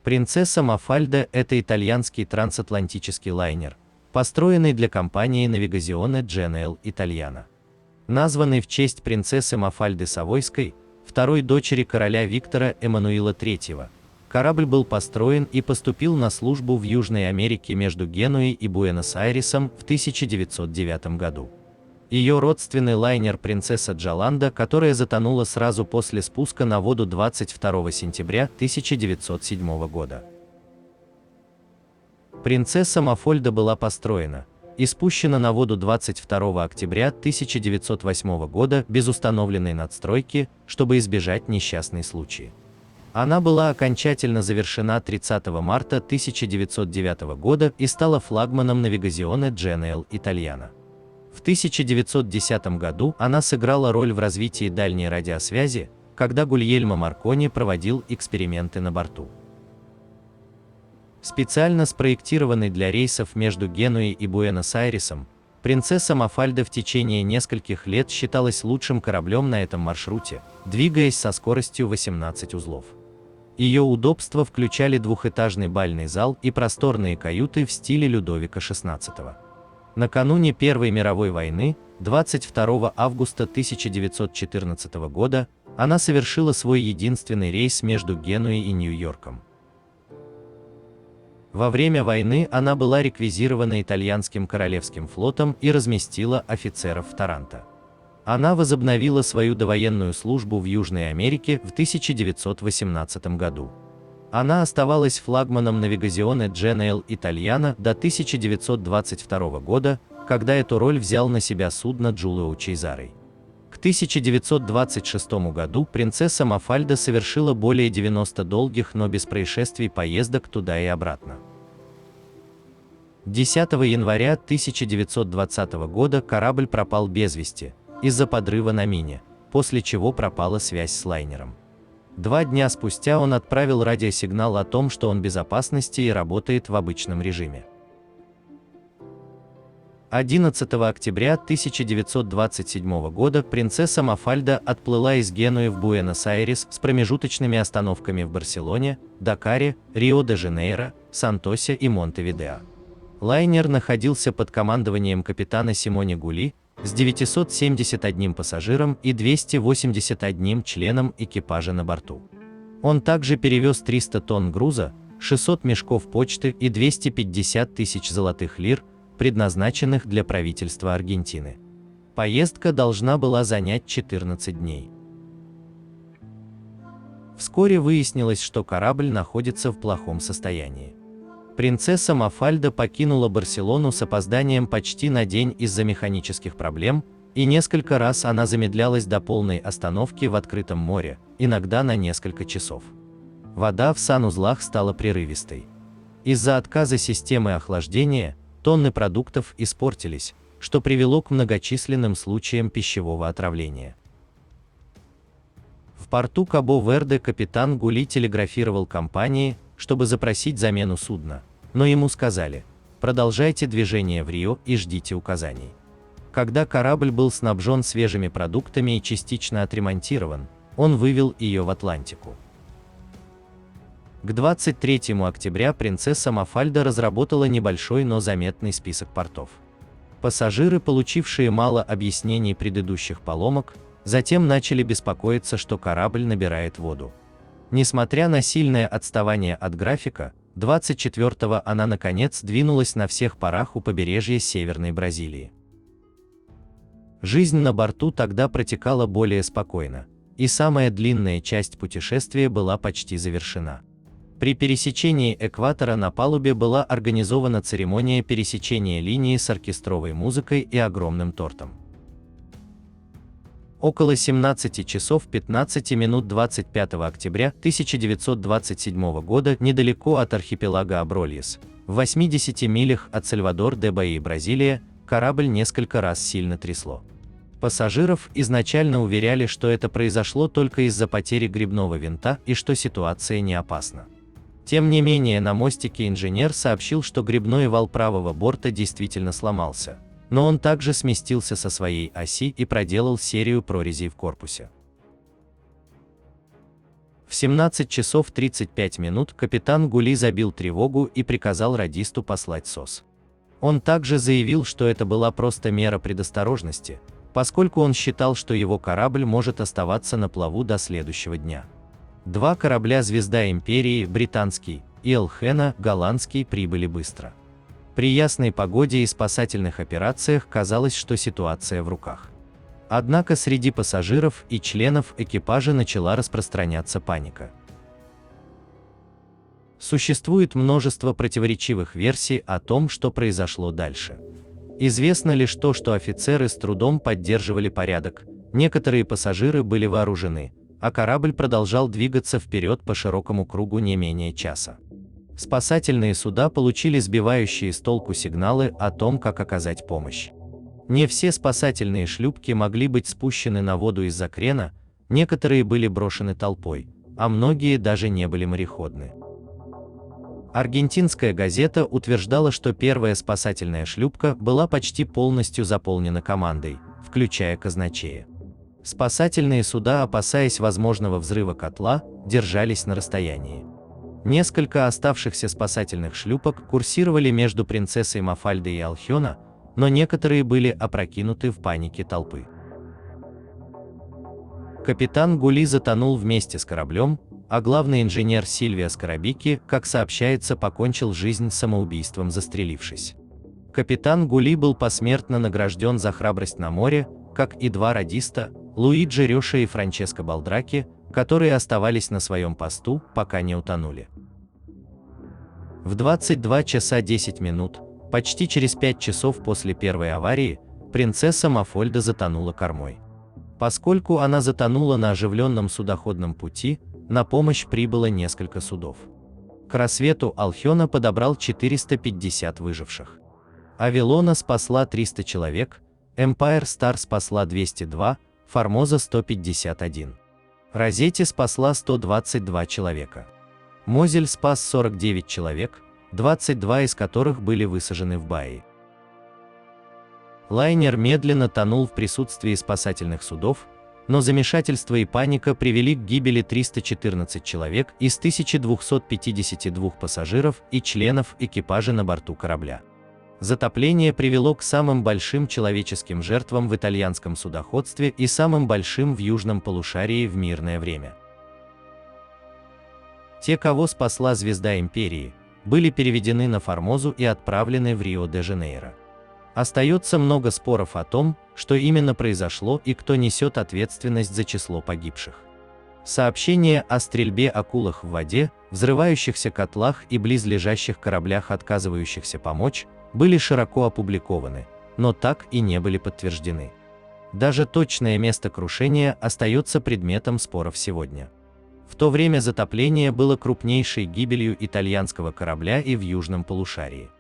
Принцесса Мафальда – это итальянский трансатлантический лайнер, построенный для компании Navigazione Generale Italiana. Названный в честь принцессы Мафальды Савойской, второй дочери короля Виктора Эммануила III, корабль был построен и поступил на службу в Южной Америке между Генуей и Буэнос-Айресом в 1909 году. Ее родственный лайнер «Принцесса Джоланда», которая затонула сразу после спуска на воду 22 сентября 1907 года. Принцесса Мафальда была построена и спущена на воду 22 октября 1908 года без установленной надстройки, чтобы избежать несчастный случай. Она была окончательно завершена 30 марта 1909 года и стала флагманом Navigazione Generale Italiana. В 1910 году она сыграла роль в развитии дальней радиосвязи, когда Гульельмо Маркони проводил эксперименты на борту. Специально спроектированный для рейсов между Генуей и Буэнос-Айресом, принцесса Мафальда в течение нескольких лет считалась лучшим кораблем на этом маршруте, двигаясь со скоростью 18 узлов. Ее удобства включали двухэтажный бальный зал и просторные каюты в стиле Людовика XVI. Накануне Первой мировой войны, 22 августа 1914 года, она совершила свой единственный рейс между Генуей и Нью-Йорком. Во время войны она была реквизирована итальянским королевским флотом и разместила офицеров в Таранто. Она возобновила свою довоенную службу в Южной Америке в 1918 году. Она оставалась флагманом Navigazione Generale Italiana до 1922 года, когда эту роль взял на себя судно Джулио Чезарей. К 1926 году принцесса Мафальда совершила более 90 долгих, но без происшествий поездок туда и обратно. 10 января 1920 года корабль пропал без вести из-за подрыва на мине, после чего пропала связь с лайнером. 2 дня спустя он отправил радиосигнал о том, что он в безопасности и работает в обычном режиме. 11 октября 1927 года принцесса Мафальда отплыла из Генуи в Буэнос-Айрес с промежуточными остановками в Барселоне, Дакаре, Рио-де-Жанейро, Сантосе и Монтевидео. Лайнер находился под командованием капитана Симоне Гули с 971 пассажиром и 281 членом экипажа на борту. Он также перевез 300 тонн груза, 600 мешков почты и 250 тысяч золотых лир, предназначенных для правительства Аргентины. Поездка должна была занять 14 дней. Вскоре выяснилось, что корабль находится в плохом состоянии. Принцесса Мафальда покинула Барселону с опозданием почти на день из-за механических проблем, и несколько раз она замедлялась до полной остановки в открытом море, иногда на несколько часов. Вода в санузлах стала прерывистой. Из-за отказа системы охлаждения тонны продуктов испортились, что привело к многочисленным случаям пищевого отравления. В порту Кабо-Верде капитан Гули телеграфировал компании, чтобы запросить замену судна, но ему сказали: продолжайте движение в Рио и ждите указаний. Когда корабль был снабжен свежими продуктами и частично отремонтирован, он вывел ее в Атлантику. К 23 октября принцесса Мафальда разработала небольшой, но заметный список портов. Пассажиры, получившие мало объяснений предыдущих поломок, затем начали беспокоиться, что корабль набирает воду. Несмотря на сильное отставание от графика, 24-го она наконец двинулась на всех парах у побережья Северной Бразилии. Жизнь на борту тогда протекала более спокойно, и самая длинная часть путешествия была почти завершена. При пересечении экватора на палубе была организована церемония пересечения линии с оркестровой музыкой и огромным тортом. Около 17 часов 15 минут 25 октября 1927 года недалеко от архипелага Аброльес, в 80 милях от Сальвадор-де-Баи, Бразилия, корабль несколько раз сильно трясло. Пассажиров изначально уверяли, что это произошло только из-за потери гребного винта и что ситуация не опасна. Тем не менее, на мостике инженер сообщил, что гребной вал правого борта действительно сломался, но он также сместился со своей оси и проделал серию прорезей в корпусе. В 17 часов 35 минут капитан Гули забил тревогу и приказал радисту послать СОС. Он также заявил, что это была просто мера предосторожности, поскольку он считал, что его корабль может оставаться на плаву до следующего дня. Два корабля «Звезда Империи», британский, и «Элхена», голландский, прибыли быстро. При ясной погоде и спасательных операциях казалось, что ситуация в руках. Однако среди пассажиров и членов экипажа начала распространяться паника. Существует множество противоречивых версий о том, что произошло дальше. Известно лишь то, что офицеры с трудом поддерживали порядок, некоторые пассажиры были вооружены, а корабль продолжал двигаться вперед по широкому кругу не менее часа. Спасательные суда получили сбивающие с толку сигналы о том, как оказать помощь. Не все спасательные шлюпки могли быть спущены на воду из-за крена, некоторые были брошены толпой, а многие даже не были мореходны. Аргентинская газета утверждала, что первая спасательная шлюпка была почти полностью заполнена командой, включая казначея. Спасательные суда, опасаясь возможного взрыва котла, держались на расстоянии. Несколько оставшихся спасательных шлюпок курсировали между принцессой Мафальдой и Алхена, но некоторые были опрокинуты в панике толпы. Капитан Гули затонул вместе с кораблем, а главный инженер Сильвио Скарабики, как сообщается, покончил жизнь самоубийством, застрелившись. Капитан Гули был посмертно награжден за храбрость на море, как и два радиста, Луиджи Рёша и Франческо Балдраки, которые оставались на своем посту, пока не утонули. В 22 часа 10 минут, почти через 5 часов после первой аварии, принцесса Мафальда затонула кормой. Поскольку она затонула на оживленном судоходном пути, на помощь прибыло несколько судов. К рассвету Алхена подобрал 450 выживших. Авелона спасла 300 человек, Empire Star спасла 202, Формоза 151. Розетти спасла 122 человека. Мозель спас 49 человек, 22 из которых были высажены в Баи. Лайнер медленно тонул в присутствии спасательных судов, но замешательство и паника привели к гибели 314 человек из 1252 пассажиров и членов экипажа на борту корабля. Затопление привело к самым большим человеческим жертвам в итальянском судоходстве и самым большим в южном полушарии в мирное время. Те, кого спасла «Звезда Империи», были переведены на Формозу и отправлены в Рио-де-Жанейро. Остается много споров о том, что именно произошло и кто несет ответственность за число погибших. Сообщения о стрельбе акулах в воде, взрывающихся котлах и близлежащих кораблях, отказывающихся помочь, были широко опубликованы, но так и не были подтверждены. Даже точное место крушения остается предметом споров сегодня. В то время затопление было крупнейшей гибелью итальянского корабля и в южном полушарии.